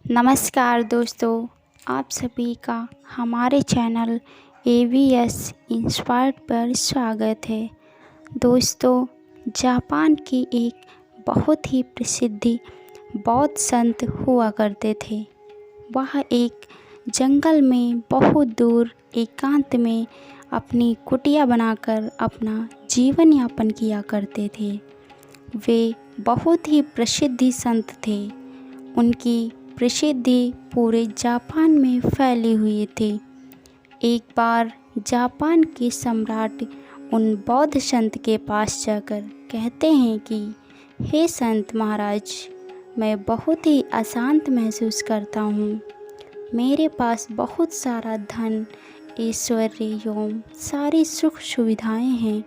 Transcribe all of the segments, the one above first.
नमस्कार दोस्तों, आप सभी का हमारे चैनल AVS इंस्पायर्ड पर स्वागत है। दोस्तों, जापान की एक बहुत ही प्रसिद्ध बौद्ध संत हुआ करते थे। वह एक जंगल में बहुत दूर एकांत में अपनी कुटिया बनाकर अपना जीवन यापन किया करते थे। वे बहुत ही प्रसिद्ध संत थे। उनकी प्रसिद्धि पूरे जापान में फैली हुई थी। एक बार जापान के सम्राट उन बौद्ध संत के पास जाकर कहते हैं कि हे संत महाराज, मैं बहुत ही अशांत महसूस करता हूँ। मेरे पास बहुत सारा धन, ऐश्वर्य एवं सारी सुख सुविधाएं हैं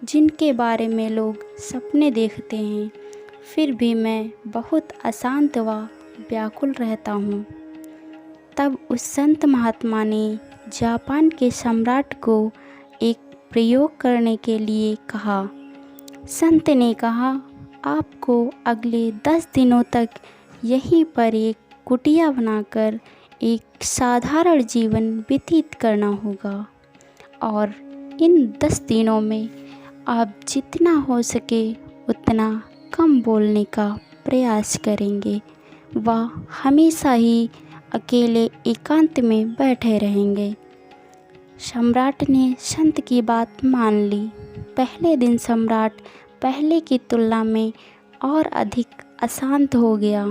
जिनके बारे में लोग सपने देखते हैं, फिर भी मैं बहुत अशांत व व्याकुल रहता हूँ। तब उस संत महात्मा ने जापान के सम्राट को एक प्रयोग करने के लिए कहा। संत ने कहा, आपको अगले 10 दिनों तक यहीं पर एक कुटिया बनाकर एक साधारण जीवन व्यतीत करना होगा और इन 10 दिनों में आप जितना हो सके उतना कम बोलने का प्रयास करेंगे व हमेशा ही अकेले एकांत में बैठे रहेंगे। सम्राट ने संत की बात मान ली। पहले दिन सम्राट पहले की तुलना में और अधिक अशांत हो गया।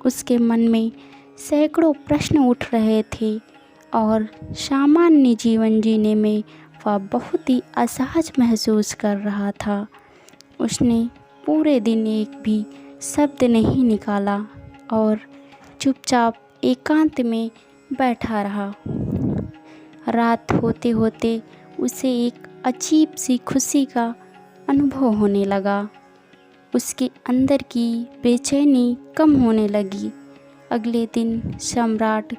उसके मन में सैकड़ों प्रश्न उठ रहे थे और सामान्य जीवन जीने में वह बहुत ही असहज महसूस कर रहा था। उसने पूरे दिन एक भी शब्द नहीं निकाला और चुपचाप एकांत में बैठा रहा। रात होते होते उसे एक अजीब सी खुशी का अनुभव होने लगा। उसके अंदर की बेचैनी कम होने लगी। अगले दिन सम्राट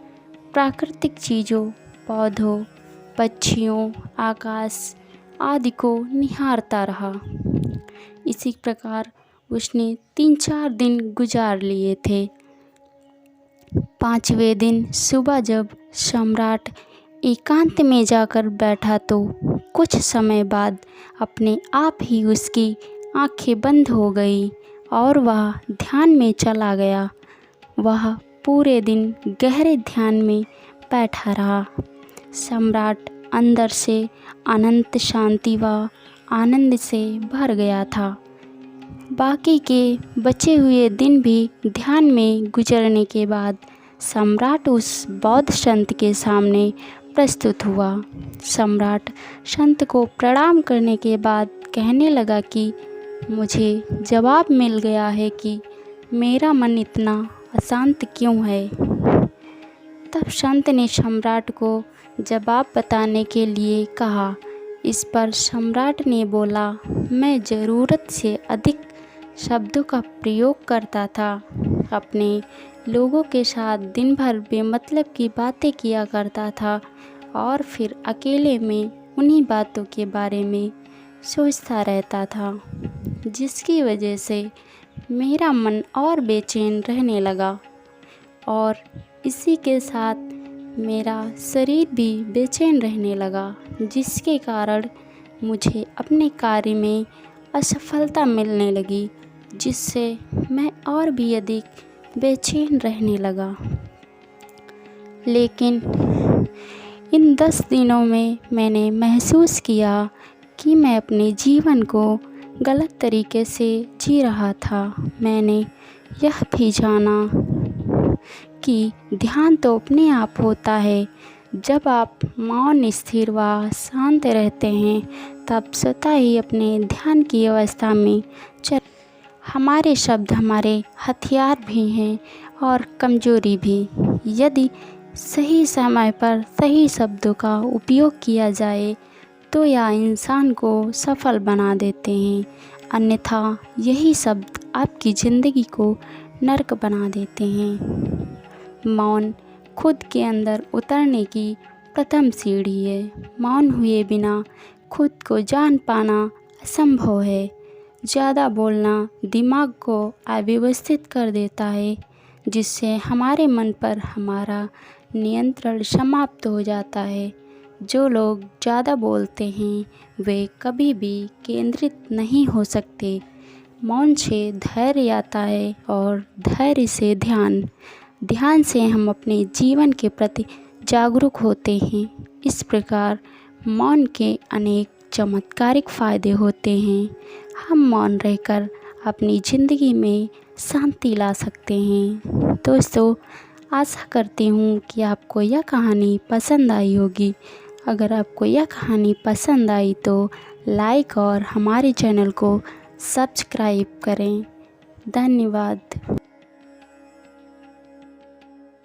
प्राकृतिक चीज़ों, पौधों, पक्षियों, आकाश आदि को निहारता रहा। इसी प्रकार उसने 3-4 दिन गुजार लिए थे। 5वें दिन सुबह जब सम्राट एकांत में जाकर बैठा तो कुछ समय बाद अपने आप ही उसकी आंखें बंद हो गई और वह ध्यान में चला गया। वह पूरे दिन गहरे ध्यान में बैठा रहा। सम्राट अंदर से अनंत शांति व आनंद से भर गया था। बाकी के बचे हुए दिन भी ध्यान में गुजरने के बाद सम्राट उस बौद्ध संत के सामने प्रस्तुत हुआ। सम्राट संत को प्रणाम करने के बाद कहने लगा कि मुझे जवाब मिल गया है कि मेरा मन इतना अशांत क्यों है। तब संत ने सम्राट को जवाब बताने के लिए कहा। इस पर सम्राट ने बोला, मैं ज़रूरत से अधिक शब्दों का प्रयोग करता था। अपने लोगों के साथ दिन भर बेमतलब की बातें किया करता था और फिर अकेले में उन्हीं बातों के बारे में सोचता रहता था, जिसकी वजह से मेरा मन और बेचैन रहने लगा और इसी के साथ मेरा शरीर भी बेचैन रहने लगा, जिसके कारण मुझे अपने कार्य में असफलता मिलने लगी, जिससे मैं और भी अधिक बेचैन रहने लगा। लेकिन इन 10 दिनों में मैंने महसूस किया कि मैं अपने जीवन को गलत तरीके से जी रहा था। मैंने यह भी जाना कि ध्यान तो अपने आप होता है। जब आप मौन, स्थिर व शांत रहते हैं तब स्वतः ही अपने ध्यान की अवस्था में हमारे शब्द हमारे हथियार भी हैं और कमजोरी भी। यदि सही समय पर सही शब्दों का उपयोग किया जाए तो यह इंसान को सफल बना देते हैं, अन्यथा यही शब्द आपकी ज़िंदगी को नर्क बना देते हैं। मौन खुद के अंदर उतरने की प्रथम सीढ़ी है। मौन हुए बिना खुद को जान पाना असंभव है। ज़्यादा बोलना दिमाग को अव्यवस्थित कर देता है, जिससे हमारे मन पर हमारा नियंत्रण समाप्त हो जाता है। जो लोग ज़्यादा बोलते हैं वे कभी भी केंद्रित नहीं हो सकते। मौन से धैर्य आता है और धैर्य से ध्यान से हम अपने जीवन के प्रति जागरूक होते हैं। इस प्रकार मौन के अनेक चमत्कारिक फ़ायदे होते हैं। हम मौन रहकर अपनी ज़िंदगी में शांति ला सकते हैं। दोस्तों, आशा करती हूँ कि आपको यह कहानी पसंद आई होगी। अगर आपको यह कहानी पसंद आई तो लाइक और हमारे चैनल को सब्सक्राइब करें। धन्यवाद।